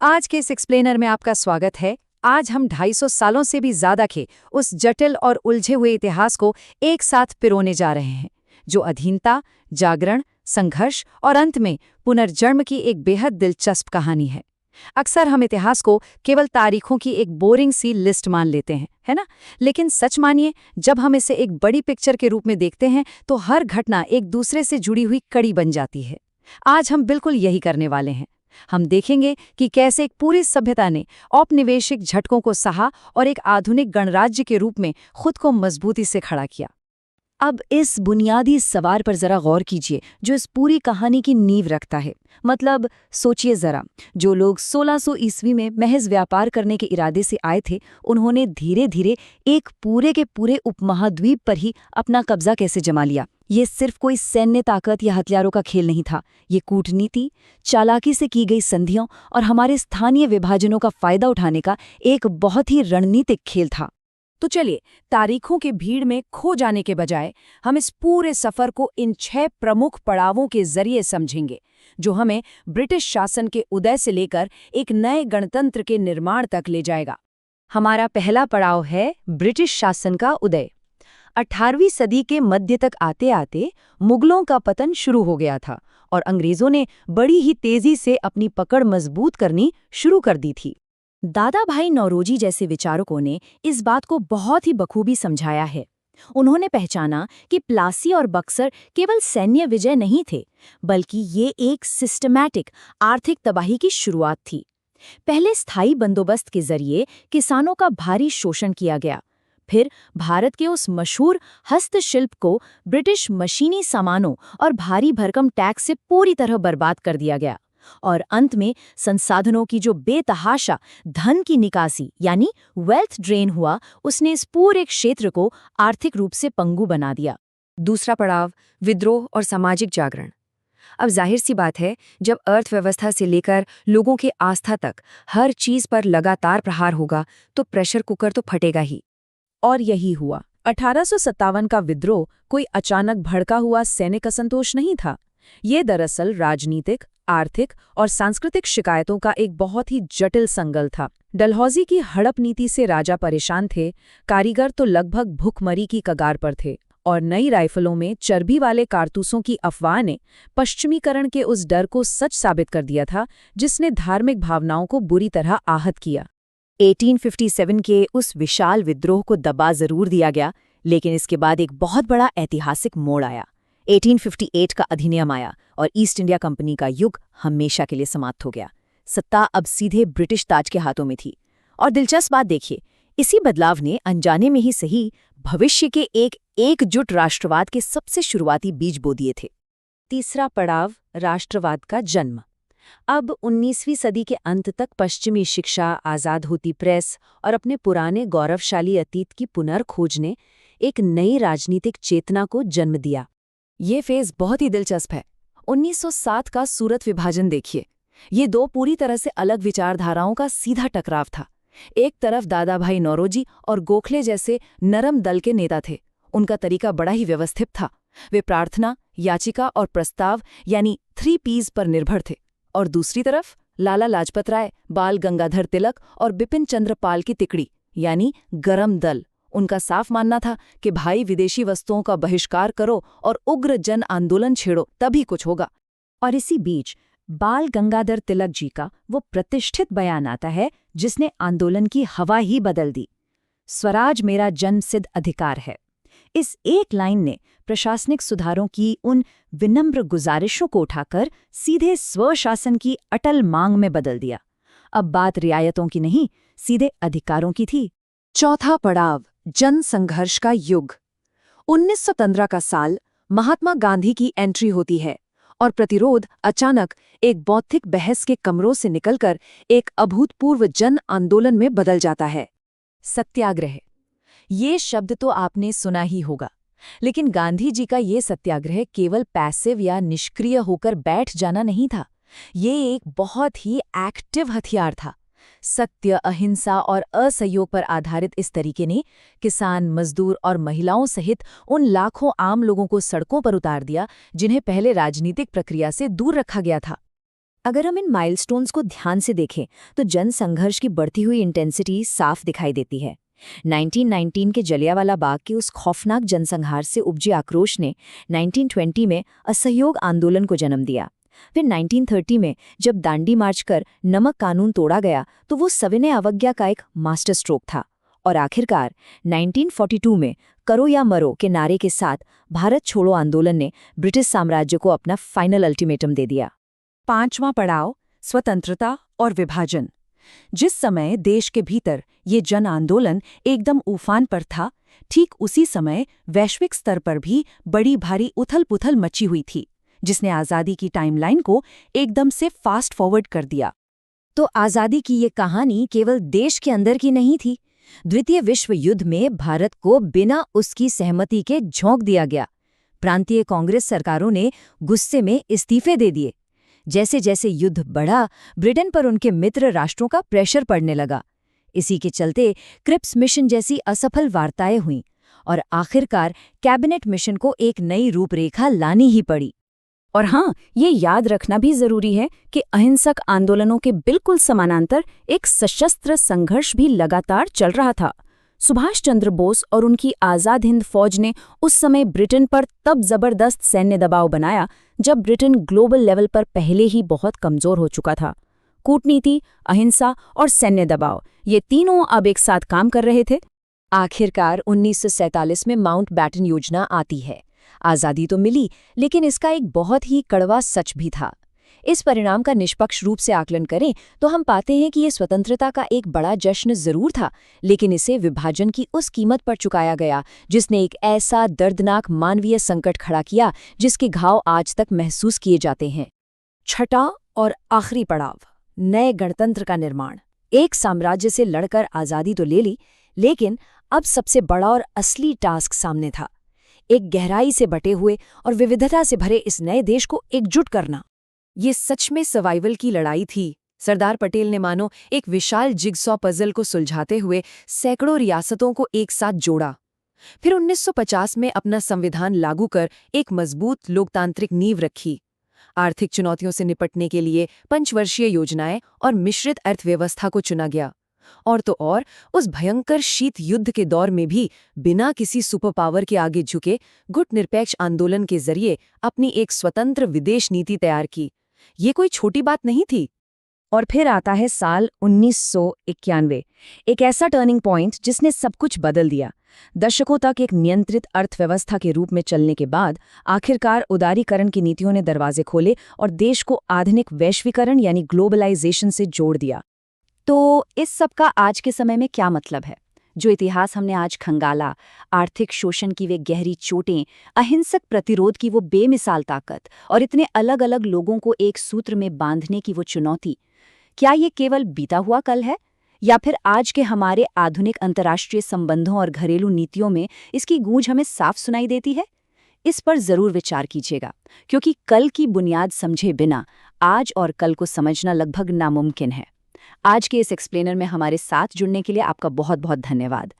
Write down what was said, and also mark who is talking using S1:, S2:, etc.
S1: आज के इस एक्सप्लेनर में आपका स्वागत है। आज हम 250 सालों से भी ज्यादा के उस जटिल और उलझे हुए इतिहास को एक साथ पिरोने जा रहे हैं, जो अधीनता, जागरण, संघर्ष और अंत में पुनर्जन्म की एक बेहद दिलचस्प कहानी है। अक्सर हम इतिहास को केवल तारीखों की एक बोरिंग सी लिस्ट मान लेते हैं, है ना? लेकिन सच मानिए, जब हम इसे एक बड़ी पिक्चर के रूप में देखते हैं तो हर घटना एक दूसरे से जुड़ी हुई कड़ी बन जाती है। आज हम बिल्कुल यही करने वाले हैं। हम देखेंगे कि कैसे एक पूरी सभ्यता ने औपनिवेशिक झटकों को सहा और एक आधुनिक गणराज्य के रूप में खुद को मजबूती से खड़ा किया।
S2: अब इस बुनियादी सवाल पर जरा गौर कीजिए जो इस पूरी कहानी की नींव रखता है। मतलब सोचिए जरा, जो लोग 1600 ईस्वी में महज व्यापार करने के इरादे से आए थे, उन्होंने धीरे धीरे एक पूरे के पूरे उपमहाद्वीप पर ही अपना कब्जा कैसे जमा लिया। ये सिर्फ कोई सैन्य ताकत या हथियारों का खेल नहीं था। ये कूटनीति, चालाकी से की गई संधियों और हमारे स्थानीय विभाजनों का फायदा उठाने का एक बहुत ही रणनीतिक खेल था।
S1: तो चलिए, तारीखों के भीड़ में खो जाने के बजाय हम इस पूरे सफर को इन 6 प्रमुख पड़ावों के जरिए समझेंगे, जो हमें ब्रिटिश शासन के उदय से लेकर एक नए गणतंत्र के निर्माण तक ले जाएगा।
S2: हमारा पहला पड़ाव है ब्रिटिश शासन का उदय। 18वीं सदी के मध्य तक आते आते मुगलों का पतन शुरू हो गया था और अंग्रेजों ने बड़ी ही तेजी से अपनी पकड़ मजबूत करनी शुरू कर दी थी। दादा भाई नौरोजी जैसे विचारकों ने इस बात को बहुत ही बखूबी समझाया है। उन्होंने पहचाना कि प्लासी और बक्सर केवल सैन्य विजय नहीं थे, बल्कि ये एक सिस्टमैटिक आर्थिक तबाही की शुरुआत थी। पहले स्थायी बंदोबस्त के जरिए किसानों का भारी शोषण किया गया, फिर भारत के उस मशहूर हस्तशिल्प को ब्रिटिश मशीनी सामानों और भारी भरकम टैक्स से पूरी तरह बर्बाद कर दिया गया, और अंत में संसाधनों की जो बेतहाशा धन की निकासी यानी वेल्थ ड्रेन हुआ, उसने इस पूरे क्षेत्र को आर्थिक रूप से पंगु बना दिया।
S1: दूसरा पड़ाव, विद्रोह और सामाजिक जागरण। अब जाहिर सी बात है, जब अर्थव्यवस्था से लेकर लोगों की आस्था तक हर चीज पर लगातार प्रहार होगा तो प्रेशर कुकर तो फटेगा ही। और यही हुआ। 1857 का विद्रोह कोई अचानक भड़का हुआ सैनिक असंतोष नहीं था। ये दरअसल राजनीतिक, आर्थिक और सांस्कृतिक शिकायतों का एक बहुत ही जटिल संगल था। डलहौजी की हड़प नीति से राजा परेशान थे, कारीगर तो लगभग भूखमरी की कगार पर थे, और नई राइफलों में चर्बी वाले कारतूसों की अफवाह ने पश्चिमीकरण के उस डर को सच साबित कर दिया था, जिसने धार्मिक भावनाओं को बुरी तरह आहत किया।
S2: 1857 के उस विशाल विद्रोह को दबा जरूर दिया गया, लेकिन इसके बाद एक बहुत बड़ा ऐतिहासिक मोड़ आया। 1858 का अधिनियम आया और ईस्ट इंडिया कंपनी का युग हमेशा के लिए समाप्त हो गया। सत्ता अब सीधे ब्रिटिश ताज के हाथों में थी। और दिलचस्प बात देखिए, इसी बदलाव ने अनजाने में ही सही भविष्य के एक एकजुट राष्ट्रवाद के सबसे शुरुआती बीज बो दिए थे।
S1: तीसरा पड़ाव, राष्ट्रवाद का जन्म। अब 19वीं सदी के अंत तक पश्चिमी शिक्षा, आज़ाद होती प्रेस और अपने पुराने गौरवशाली अतीत की पुनर्खोज ने एक नई राजनीतिक चेतना को जन्म दिया।
S2: ये फेज बहुत ही दिलचस्प है। 1907 का सूरत विभाजन देखिए। ये दो पूरी तरह से अलग विचारधाराओं का सीधा टकराव था। एक तरफ दादा भाई नौरोजी और गोखले जैसे नरम दल के नेता थे। उनका तरीका बड़ा ही व्यवस्थित था। वे प्रार्थना, याचिका और प्रस्ताव यानी 3 Ps पर निर्भर थे। और दूसरी तरफ लाला लाजपत राय, बाल गंगाधर तिलक और बिपिन चंद्र पाल की तिकड़ी यानी गरम दल। उनका साफ मानना था कि भाई विदेशी वस्तुओं का बहिष्कार करो और उग्र जन आंदोलन छेड़ो, तभी कुछ होगा। और इसी बीच बाल गंगाधर तिलक जी का वो प्रतिष्ठित बयान आता है जिसने आंदोलन की हवा ही बदल दी। स्वराज मेरा जन्मसिद्ध अधिकार है। इस एक लाइन ने प्रशासनिक सुधारों की उन विनम्र गुजारिशों को उठाकर सीधे स्वशासन की अटल मांग में बदल दिया। अब बात रियायतों की नहीं, सीधे अधिकारों की थी।
S1: चौथा पड़ाव, जन संघर्ष का युग। 1915 का साल, महात्मा गांधी की एंट्री होती है और प्रतिरोध अचानक एक बौद्धिक बहस के कमरों से निकलकर एक अभूतपूर्व जन आंदोलन में बदल जाता है।
S2: सत्याग्रह, ये शब्द तो आपने सुना ही होगा, लेकिन गांधी जी का ये सत्याग्रह केवल पैसिव या निष्क्रिय होकर बैठ जाना नहीं था। ये एक बहुत ही एक्टिव हथियार था। सत्य, अहिंसा और असहयोग पर आधारित इस तरीके ने किसान, मजदूर और महिलाओं सहित उन लाखों आम लोगों को सड़कों पर उतार दिया जिन्हें पहले राजनीतिक प्रक्रिया से दूर रखा गया था। अगर हम इन माइलस्टोन्स को ध्यान से देखें तो जन संघर्ष की बढ़ती हुई इंटेंसिटी साफ दिखाई देती है। 1919 के जलियांवाला बाग के उस खौफनाक जनसंहार से उपजे आक्रोश ने 1920 में असहयोग आंदोलन को जन्म दिया। फिर 1930 में जब दांडी मार्च कर नमक कानून तोड़ा गया तो वो सविनय अवज्ञा का एक मास्टर स्ट्रोक था। और आखिरकार 1942 में करो या मरो के नारे के साथ भारत छोड़ो आंदोलन ने ब्रिटिश साम्राज्य को अपना फाइनल अल्टीमेटम दे दिया।
S3: 5वां पड़ाव, स्वतंत्रता और विभाजन। जिस समय देश के भीतर ये जन आंदोलन एकदम उफान पर था, ठीक उसी समय वैश्विक स्तर पर भी बड़ी भारी उथल-पुथल मची हुई थी, जिसने आज़ादी की टाइमलाइन को एकदम से फास्ट फॉरवर्ड कर दिया।
S2: तो आज़ादी की ये कहानी केवल देश के अंदर की नहीं थी। द्वितीय विश्व युद्ध में भारत को बिना उसकी सहमति के झोंक दिया गया। प्रांतीय कांग्रेस सरकारों ने गुस्से में इस्तीफे दे दिए। जैसे जैसे युद्ध बढ़ा, ब्रिटेन पर उनके मित्र राष्ट्रों का प्रेशर पड़ने लगा। इसी के चलते क्रिप्स मिशन जैसी असफल वार्ताएं हुईं और आखिरकार कैबिनेट मिशन को एक नई रूपरेखा लानी ही पड़ी।
S3: और हाँ, ये याद रखना भी जरूरी है कि अहिंसक आंदोलनों के बिल्कुल समानांतर एक सशस्त्र संघर्ष भी लगातार चल रहा था। सुभाष चंद्र बोस और उनकी आज़ाद हिंद फौज ने उस समय ब्रिटेन पर तब जबरदस्त सैन्य दबाव बनाया जब ब्रिटेन ग्लोबल लेवल पर पहले ही बहुत कमजोर हो चुका था। कूटनीति, अहिंसा और सैन्य दबाव, ये तीनों अब एक साथ काम कर रहे थे।
S2: आखिरकार 1947 में माउंटबैटन योजना आती है। आज़ादी तो मिली, लेकिन इसका एक बहुत ही कड़वा सच भी था। इस परिणाम का निष्पक्ष रूप से आकलन करें तो हम पाते हैं कि ये स्वतंत्रता का एक बड़ा जश्न जरूर था, लेकिन इसे विभाजन की उस कीमत पर चुकाया गया जिसने एक ऐसा दर्दनाक मानवीय संकट खड़ा किया जिसके घाव आज तक महसूस किए जाते हैं। छठा और आखिरी पड़ाव, नए गणतंत्र का निर्माण। एक साम्राज्य से लड़कर आज़ादी तो ले ली, लेकिन अब सबसे बड़ा और असली टास्क सामने था। एक गहराई से बटे हुए और विविधता से भरे इस नए देश को एकजुट करना।
S1: ये सच में सर्वाइवल की लड़ाई थी। सरदार पटेल ने मानो एक विशाल जिगसॉ पजल को सुलझाते हुए सैकड़ों रियासतों को एक साथ जोड़ा। फिर 1950 में अपना संविधान लागू कर एक मजबूत लोकतांत्रिक नींव रखी। आर्थिक चुनौतियों से निपटने के लिए पंचवर्षीय योजनाएं और मिश्रित अर्थव्यवस्था को चुना गया। और तो और उस भयंकर शीत युद्ध के दौर में भी बिना किसी सुपर पावर के आगे झुके गुटनिरपेक्ष आंदोलन के जरिए अपनी एक स्वतंत्र विदेश नीति तैयार की। ये कोई छोटी बात नहीं थी।
S2: और फिर आता है साल 1991, एक ऐसा टर्निंग पॉइंट जिसने सब कुछ बदल दिया। दशकों तक एक नियंत्रित अर्थव्यवस्था के रूप में चलने के बाद आखिरकार उदारीकरण की नीतियों ने दरवाजे खोले और देश को आधुनिक वैश्वीकरण यानी ग्लोबलाइजेशन से जोड़ दिया। तो इस सब का आज के समय में क्या मतलब है? जो इतिहास हमने आज खंगाला, आर्थिक शोषण की वे गहरी चोटें, अहिंसक प्रतिरोध की वो बेमिसाल ताकत और इतने अलग अलग लोगों को एक सूत्र में बांधने की वो चुनौती, क्या ये केवल बीता हुआ कल है या फिर आज के हमारे आधुनिक अंतर्राष्ट्रीय संबंधों और घरेलू नीतियों में इसकी गूंज हमें साफ सुनाई देती है? इस पर जरूर विचार कीजिएगा, क्योंकि कल की बुनियाद समझे बिना आज और कल को समझना लगभग नामुमकिन है। आज के इस एक्सप्लेनर में हमारे साथ जुड़ने के लिए आपका बहुत बहुत धन्यवाद।